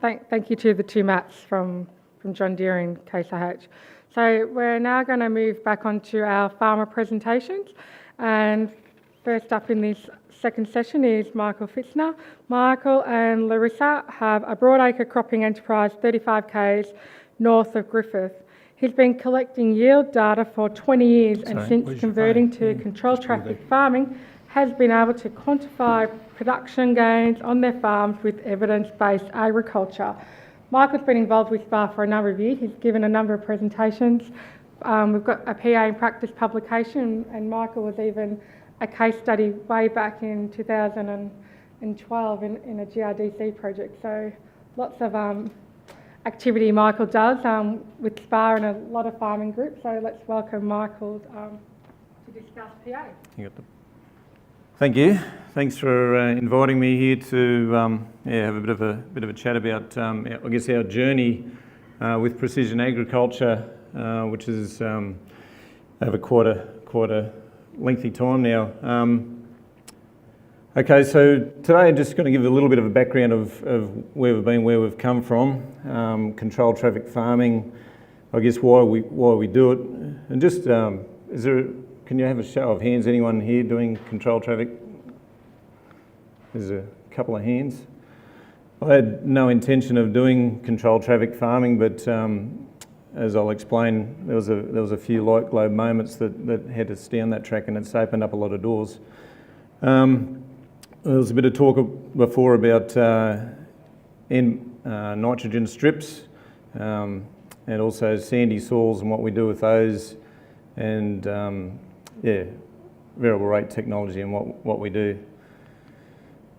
Thank you to the two Matts from John Deere and Case IH. So we're now going to move back onto our farmer presentations, and first up in this second session is Michael Pfitzner. Michael and Larissa have a broadacre cropping enterprise 35 k's north of Griffith. He's been collecting yield data for 20 years and since converting to controlled traffic farming has been able to quantify production gains on their farms with evidence-based agriculture. Michael's been involved with SPAR for a number of years. He's given a number of presentations. We've got a PA in practice publication, and Michael was even a case study way back in 2012 in a GRDC project. So lots of activity Michael does with SPAR and a lot of farming groups. So let's welcome Michael to discuss PA. Thank you. Thanks for inviting me here to have a bit of a chat about I guess our journey with precision agriculture, which is over quite a lengthy time now. Okay, so today I'm just going to give a little bit of a background of where we've been, where we've come from, controlled traffic farming, I guess why we do it, and just can you have a show of hands? Anyone here doing controlled traffic? There's a couple of hands. I had no intention of doing controlled traffic farming, but as I'll explain, there was a few light globe moments that had us down that track, and it's opened up a lot of doors. There was a bit of talk before about nitrogen strips, and also sandy soils and what we do with those, and variable rate technology and what we do.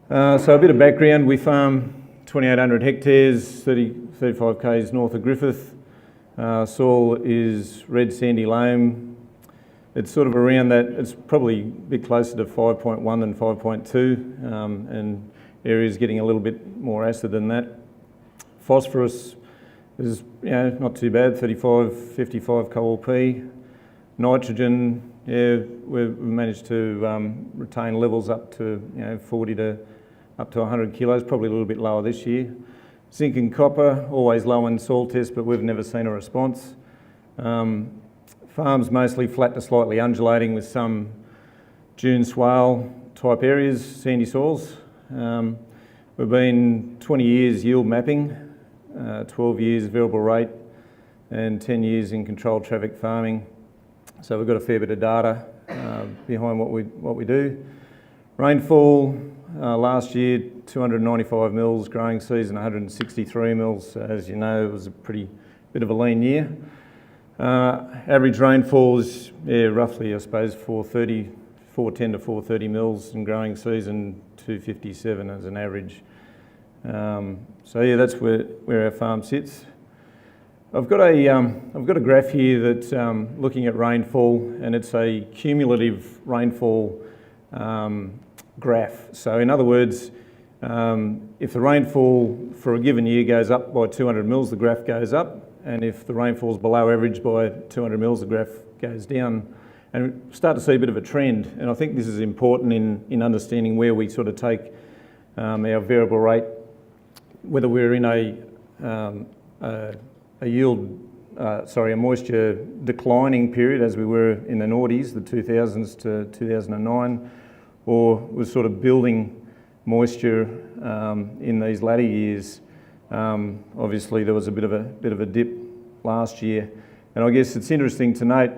So a bit of background: we farm 2,800 hectares, 35 k's north of Griffith. Soil is red sandy loam. It's sort of around that. It's probably a bit closer to 5.1 than 5.2, and areas getting a little bit more acid than that. Phosphorus is not too bad, 35, 55 Col-P. Nitrogen, we've managed to retain levels up to 40 to up to 100 kilos, probably a little bit lower this year. Zinc and copper, always low in soil tests, but we've never seen a response. Farms mostly flat to slightly undulating with some dune swale type areas, sandy soils. We've been 20 years yield mapping, 12 years variable rate, and 10 years in controlled traffic farming. So we've got a fair bit of data behind what we do. Rainfall last year 295 mils, growing season 163 mils. As you know, it was a pretty bit of a lean year. Average rainfall is roughly, I suppose, 410 to 430 mils, in growing season 257 as an average. So that's where our farm sits. I've got a graph here that's looking at rainfall, and it's a cumulative rainfall graph. So in other words, if the rainfall for a given year goes up by 200 mils, the graph goes up, and if the rainfall is below average by 200 mils, the graph goes down. And we start to see a bit of a trend, and I think this is important in understanding where we sort of take our variable rate, whether we're in a moisture declining period as we were in the noughties, the 2000s to 2009, or we're sort of building moisture in these latter years. Obviously there was a bit of a dip last year, and I guess it's interesting to note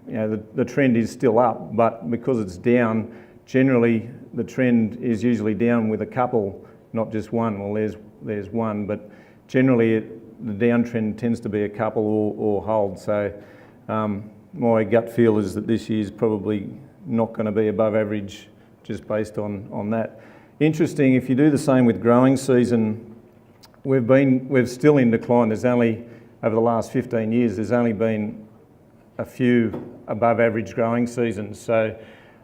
the trend is still up, but because it's down, generally the trend is usually down with a couple, not just one. Well, there's one, but generally the downtrend tends to be a couple or hold. So my gut feel is that this year's probably not going to be above average, just based on that. Interesting, if you do the same with growing season, we're still in decline. There's only, over the last 15 years, there's only been a few above average growing seasons. So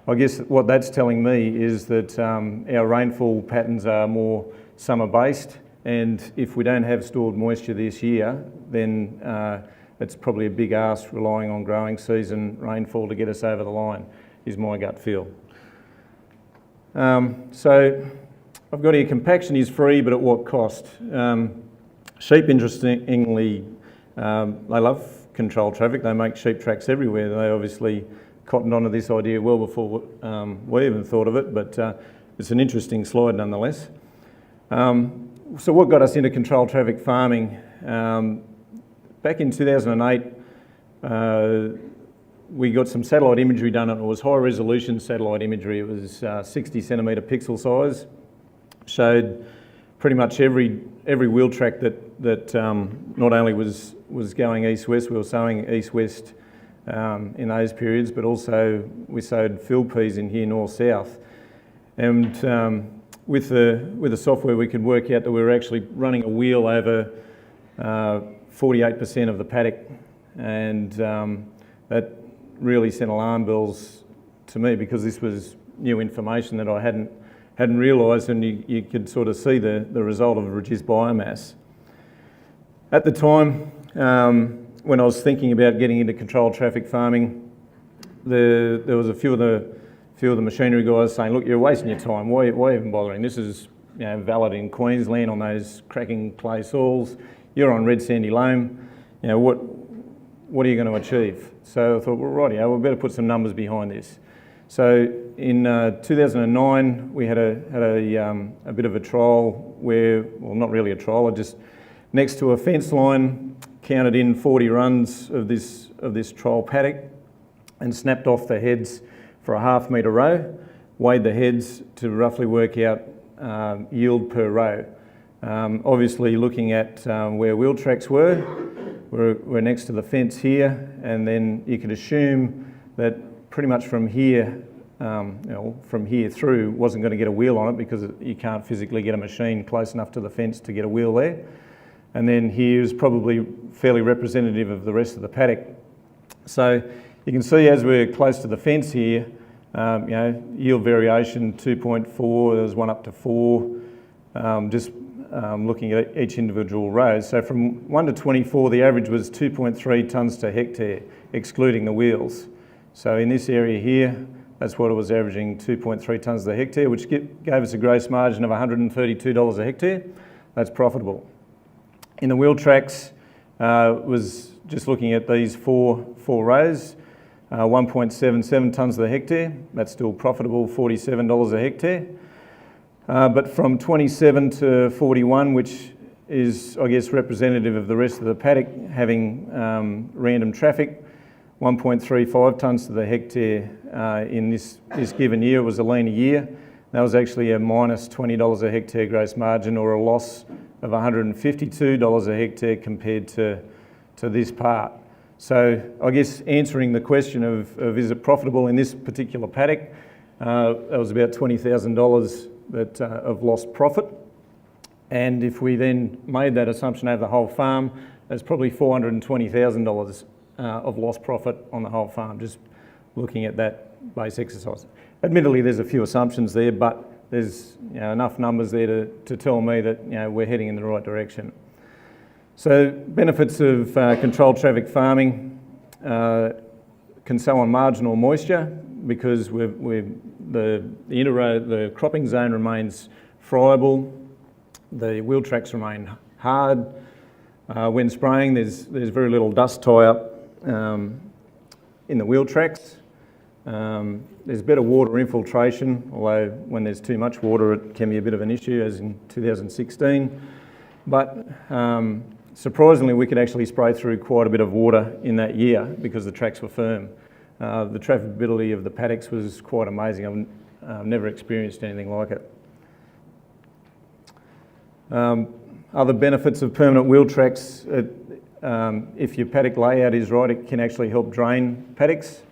I guess what that's telling me is that our rainfall patterns are more summer based, and if we don't have stored moisture this year, then it's probably a big ask relying on growing season rainfall to get us over the line, is my gut feel. So I've got here, compaction is free, but at what cost? Sheep, interestingly, they love controlled traffic. They make sheep tracks everywhere. They obviously cottoned onto this idea well before we even thought of it, but it's an interesting slide nonetheless. So what got us into controlled traffic farming? Back in 2008, we got some satellite imagery done, and it was high resolution satellite imagery. It was 60 centimetre pixel size. Showed pretty much every wheel track that not only was going east-west, we were sowing east-west in those periods, but also we sowed field peas in here north-south. And with the software, we could work out that we were actually running a wheel over 48% of the paddock, and that really sent alarm bells to me, because this was new information that I hadn't realised, and you could sort of see the result of a reduced biomass. At the time, when I was thinking about getting into controlled traffic farming, there was a few of the machinery guys saying, look, you're wasting your time, why even bothering? This is valid in Queensland on those cracking clay soils, you're on red sandy loam, what are you going to achieve? So I thought, well, rightio, we better put some numbers behind this. So in 2009, we had a bit of a trial where, well, not really a trial, I just next to a fence line counted in 40 runs of this trial paddock and snapped off the heads for a half metre row, weighed the heads to roughly work out yield per row. Obviously looking at where wheel tracks we're next to the fence here, and then you could assume that pretty much from here through wasn't going to get a wheel on it, because you can't physically get a machine close enough to the fence to get a wheel there. And then here's probably fairly representative of the rest of the paddock. So you can see as we're close to the fence here, yield variation 2.4, there's one up to 4, looking at each individual row. So from 1 to 24, the average was 2.3 tonnes to hectare, excluding the wheels. So in this area here, that's what it was averaging, 2.3 tonnes a hectare, which gave us a gross margin of $132 a hectare. That's profitable. In the wheel tracks, was just looking at these four rows, 1.77 tonnes a hectare. That's still profitable, $47 a hectare. But from 27 to 41, which is, I guess, representative of the rest of the paddock, having random traffic, 1.35 tonnes to the hectare in this given year. It was a leaner year. That was actually a minus $20 a hectare gross margin, or a loss of $152 a hectare compared to this part. So I guess answering the question of is it profitable in this particular paddock, that was about $20,000 of lost profit. And if we then made that assumption over the whole farm, there's probably $420,000 of lost profit on the whole farm, just looking at that base exercise. Admittedly, there's a few assumptions there, but there's enough numbers there to tell me that we're heading in the right direction. So benefits of controlled traffic farming: can sow on marginal moisture, because the cropping zone remains friable, the wheel tracks remain hard. When spraying, there's very little dust tie-up in the wheel tracks. There's better water infiltration, although when there's too much water it can be a bit of an issue, as in 2016. But surprisingly, we could actually spray through quite a bit of water in that year because the tracks were firm. The trafficability of the paddocks was quite amazing. I've never experienced anything like it. Other benefits of permanent wheel tracks: if your paddock layout is right, it can actually help drain paddocks.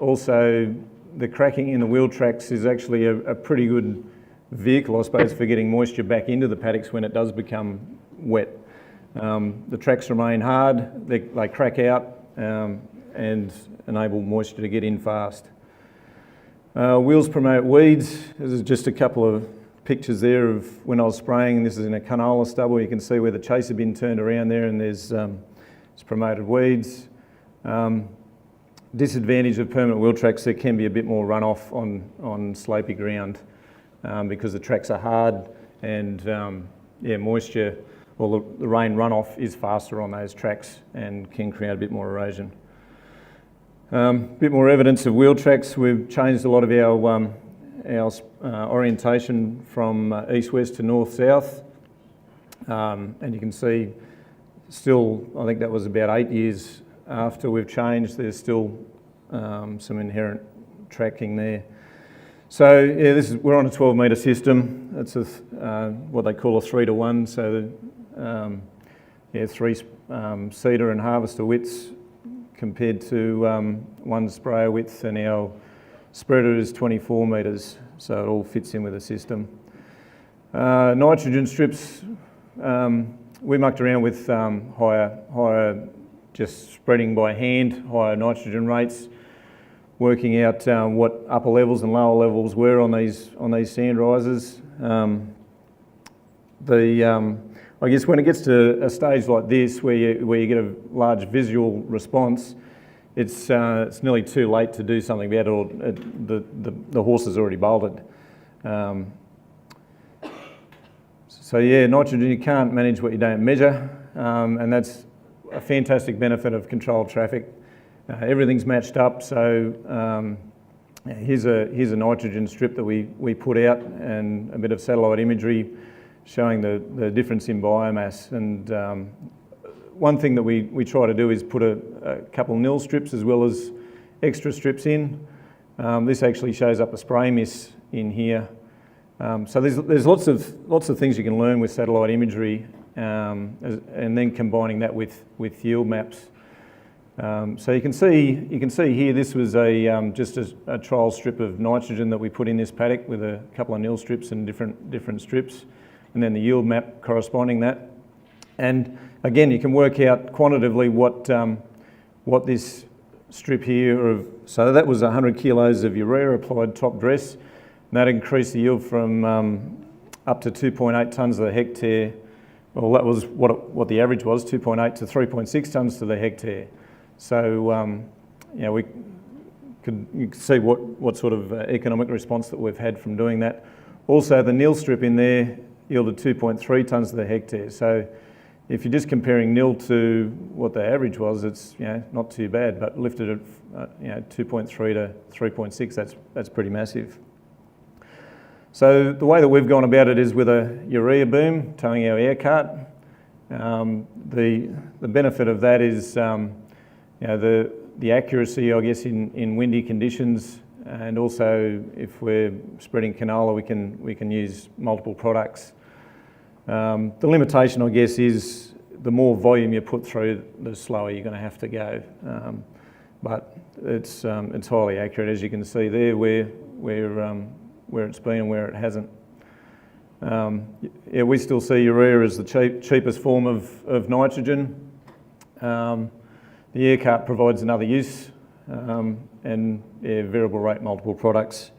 Also, the cracking in the wheel tracks is actually a pretty good vehicle, I suppose, for getting moisture back into the paddocks when it does become wet. The tracks remain hard, they crack out and enable moisture to get in fast. Wheels promote weeds. This is just a couple of pictures there of when I was spraying. This is in a canola stubble. You can see where the chaser bin turned around there, and there's it's promoted weeds. Disadvantage of permanent wheel tracks: there can be a bit more runoff on slopey ground. because the tracks are hard and moisture, or the rain runoff is faster on those tracks and can create a bit more erosion. Bit more evidence of wheel tracks. We've changed a lot of our orientation from east-west to north-south, and you can see still, I think that was about 8 years after we've changed, there's still some inherent tracking there. So yeah, we're on a 12-metre system. It's what they call a 3-to-1, so 3 seeder and harvester widths compared to 1 sprayer width, and our spreader is 24 metres, so it all fits in with the system. Nitrogen strips, we mucked around with higher just spreading by hand, higher nitrogen rates, working out what upper levels and lower levels were on these sand rises. I guess when it gets to a stage like this where you get a large visual response, it's nearly too late to do something about it, or the horse has already bolted. So yeah, nitrogen, you can't manage what you don't measure, and that's a fantastic benefit of controlled traffic. Everything's matched up, so here's a nitrogen strip that we put out, and a bit of satellite imagery showing the difference in biomass. And one thing that we try to do is put a couple nil strips as well as extra strips in. This actually shows up a spray miss in here. So there's lots of things you can learn with satellite imagery, and then combining that with yield maps. So you can see here, this was just a trial strip of nitrogen that we put in this paddock with a couple of nil strips and different strips, and then the yield map corresponding that. And again, you can work out quantitatively what this strip here so that was 100 kilos of urea applied top dress, and that increased the yield from up to 2.8 tonnes to the hectare. Well, that was what the average was, 2.8 to 3.6 tonnes to the hectare. So you can see what sort of economic response that we've had from doing that. Also, the nil strip in there yielded 2.3 tonnes to the hectare. So if you're just comparing nil to what the average was, it's not too bad, but lifted it 2.3 to 3.6, that's pretty massive. So the way that we've gone about it is with a urea boom towing our air cart. The benefit of that is the accuracy, I guess, in windy conditions, and also if we're spreading canola, we can use multiple products. The limitation, I guess, is the more volume you put through, the slower you're going to have to go. But it's highly accurate, as you can see there, where it's been and where it hasn't. We still see urea as the cheapest form of nitrogen. The air cart provides another use, and variable rate multiple products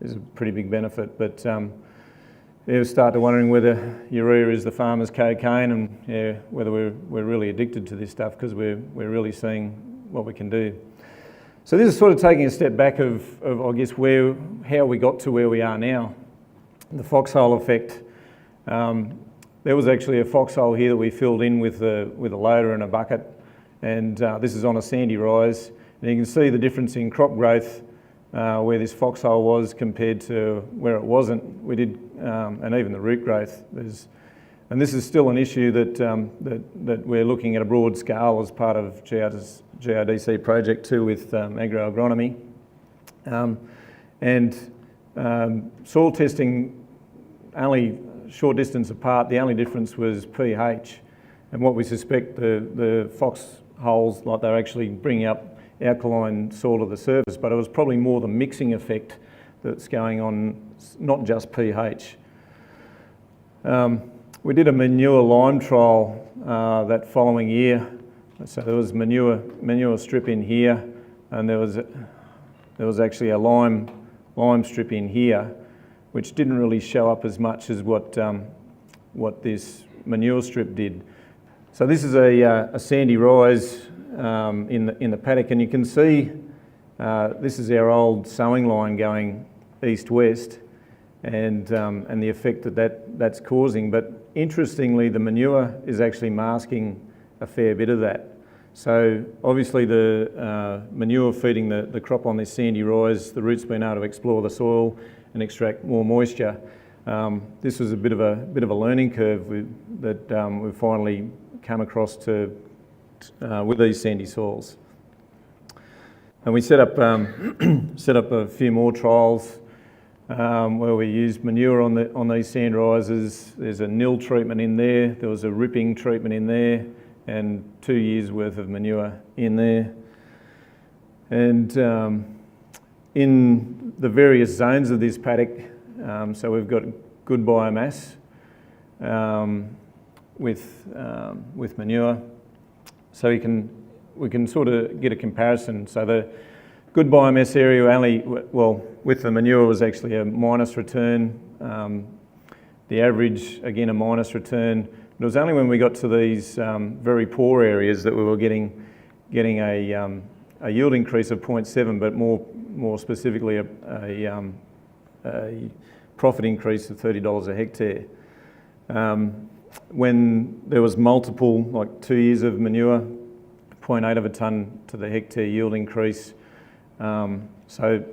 is a pretty big benefit. But you start to wondering whether urea is the farmer's cocaine, and whether we're really addicted to this stuff, because we're really seeing what we can do. So this is sort of taking a step back of I guess how we got to where we are now. The foxhole effect. There was actually a foxhole here that we filled in with a loader and a bucket, and this is on a sandy rise. And you can see the difference in crop growth where this foxhole was compared to where it wasn't. We did, and even the root growth. And this is still an issue that we're looking at a broad scale as part of GRDC project too, with agroagronomy. Soil testing, only short distance apart, the only difference was pH, and what we suspect the foxholes, like they're actually bringing up alkaline soil to the surface, but it was probably more the mixing effect that's going on, not just pH. We did a manure lime trial that following year. So there was manure strip in here, and there was actually a lime strip in here, which didn't really show up as much as what this manure strip did. So this is a sandy rise in the paddock, and you can see this is our old sowing line going east-west, and the effect that's causing. But interestingly, the manure is actually masking a fair bit of that. So obviously the manure feeding the crop on this sandy rise, the root's been able to explore the soil and extract more moisture. This was a bit of a learning curve that we've finally come across with these sandy soils. And we set up a few more trials where we used manure on these sand rises. There's a nil treatment in there. There was a ripping treatment in there, and 2 years worth of manure in there. And in the various zones of this paddock, so we've got good biomass with manure. So we can sort of get a comparison. So the good biomass area with the manure was actually a minus return. The average, again, a minus return. It was only when we got to these very poor areas that we were getting a yield increase of 0.7, but more specifically a profit increase of $30 a hectare. When there was multiple, like 2 years of manure, 0.8 of a tonne to the hectare yield increase. So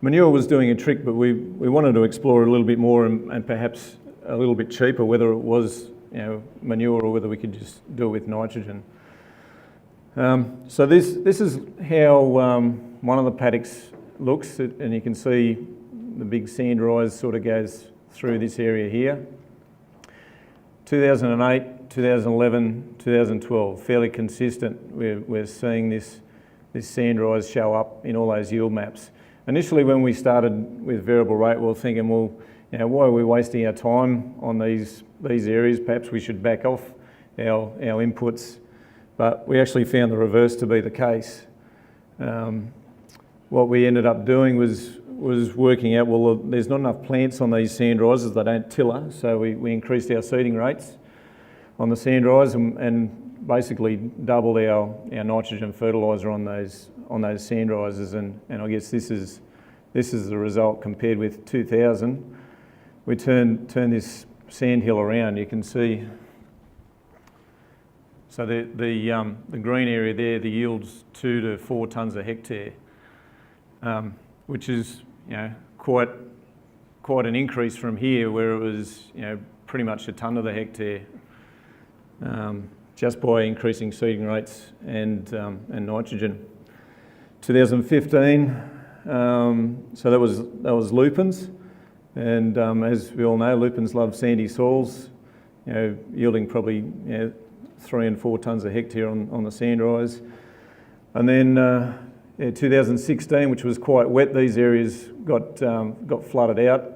manure was doing a trick, but we wanted to explore a little bit more and perhaps a little bit cheaper, whether it was manure or whether we could just do it with nitrogen. So this is how one of the paddocks looks, and you can see the big sand rise sort of goes through this area here. 2008, 2011, 2012, fairly consistent. We're seeing this sand rise show up in all those yield maps. Initially, when we started with variable rate, we were thinking, well, why are we wasting our time on these areas? Perhaps we should back off our inputs. But we actually found the reverse to be the case. What we ended up doing was working out, well, there's not enough plants on these sand rises, they don't tiller, so we increased our seeding rates on the sand rise and basically doubled our nitrogen fertiliser on those sand rises, and I guess this is the result compared with 2000. We turn this sand hill around, you can see. So the green area there, the yield's 2 to 4 tonnes a hectare, which is quite an increase from here, where it was pretty much a tonne of the hectare, just by increasing seeding rates and nitrogen. 2015, so that was lupins, and as we all know, lupins love sandy soils, yielding probably 3 and 4 tonnes a hectare on the sand rise. And then 2016, which was quite wet, these areas got flooded out.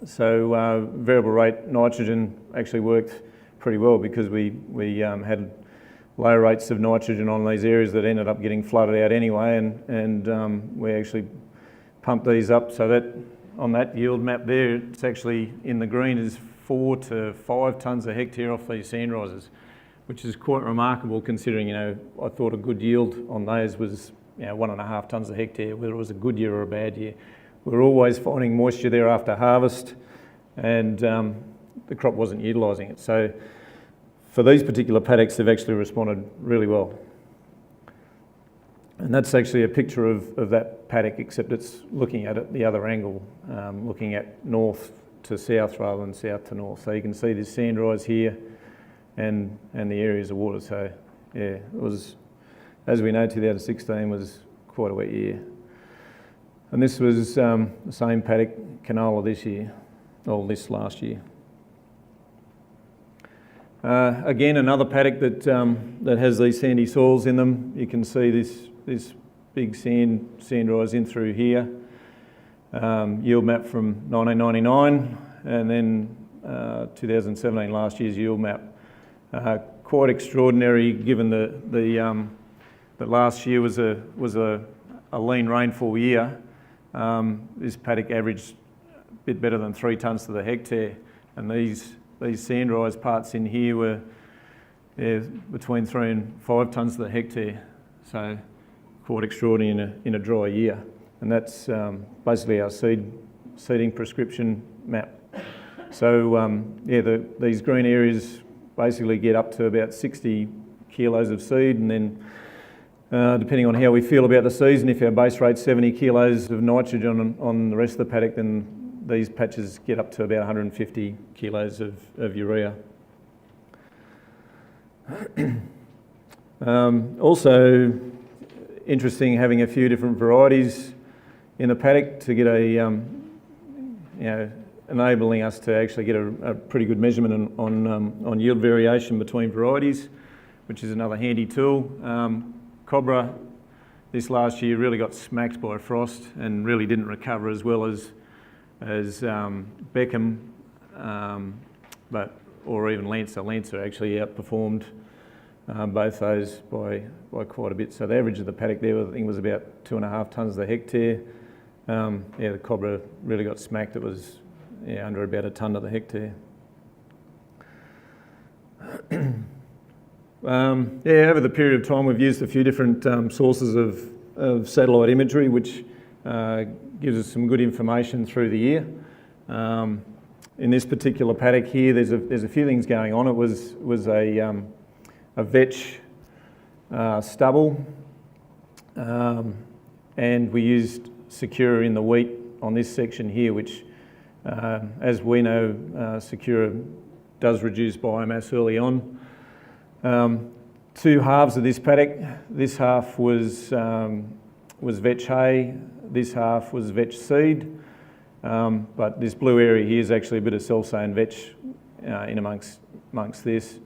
So variable rate nitrogen actually worked pretty well, because we had low rates of nitrogen on these areas that ended up getting flooded out anyway, and we actually pumped these up so that on that yield map there, it's actually in the green is 4 to 5 tonnes a hectare off these sand rises, which is quite remarkable considering, I thought a good yield on those was 1.5 tonnes a hectare, whether it was a good year or a bad year. We're always finding moisture there after harvest, and the crop wasn't utilising it. So for these particular paddocks, they've actually responded really well. And that's actually a picture of that paddock, except it's looking at it the other angle, looking at north to south rather than south to north. So you can see this sand rise here and the areas of water. So yeah, it was, as we know, 2016 was quite a wet year. And this was the same paddock, canola this last year. Again, another paddock that has these sandy soils in them. You can see this big sand rise in through here. Yield map from 1999, and then 2017, last year's yield map. Quite extraordinary, given that last year was a lean rainfall year. This paddock averaged a bit better than 3 tonnes to the hectare, and these sand rise parts in here were between 3 and 5 tonnes to the hectare. So quite extraordinary in a dry year. And that's basically our seeding prescription map. So these green areas basically get up to about 60 kilos of seed, and then depending on how we feel about the season, if our base rate's 70 kilos of nitrogen on the rest of the paddock, then these patches get up to about 150 kilos of urea. Also interesting having a few different varieties in the paddock to get enabling us to actually get a pretty good measurement on yield variation between varieties, which is another handy tool. Cobra this last year really got smacked by frost and really didn't recover as well as Beckham, or even Lancer. Lancer actually outperformed both those by quite a bit. So the average of the paddock there, I think, was about 2.5 tonnes a hectare. The Cobra really got smacked. It was under about a tonne to the hectare. Over the period of time, we've used a few different sources of satellite imagery, which gives us some good information through the year. In this particular paddock here, there's a few things going on. It was a vetch stubble, and we used Secura in the wheat on this section here, which, as we know, Secura does reduce biomass early on. Two halves of this paddock. This half was vetch hay. This half was vetch seed. But this blue area here is actually a bit of self-sown vetch in amongst this.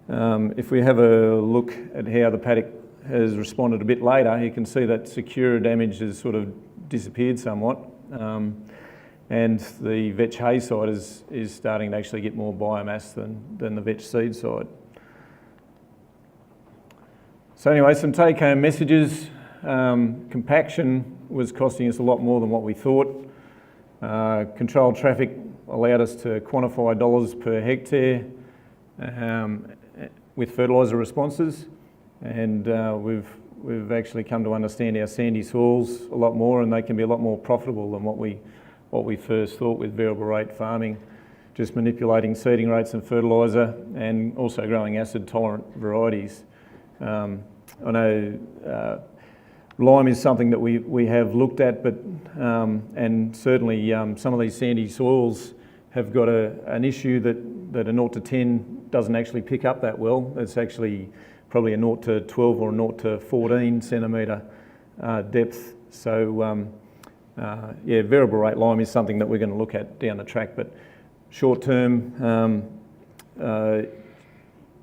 If we have a look at how the paddock has responded a bit later, you can see that Secura damage has sort of disappeared somewhat, and the vetch hay side is starting to actually get more biomass than the vetch seed side. So anyway, some take-home messages. Compaction was costing us a lot more than what we thought. Controlled traffic allowed us to quantify dollars per hectare with fertiliser responses, and we've actually come to understand our sandy soils a lot more, and they can be a lot more profitable than what we first thought with variable rate farming, just manipulating seeding rates and fertiliser, and also growing acid tolerant varieties. I know lime is something that we have looked at, but and certainly some of these sandy soils have got an issue that a 0 to 10 doesn't actually pick up that well. It's actually probably a 0 to 12 or a 0 to 14 centimetre depth. So variable rate lime is something that we're going to look at down the track, but short term,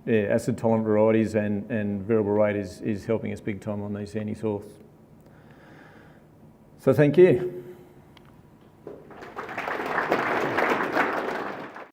acid tolerant varieties and variable rate is helping us big time on these sandy soils. So thank you.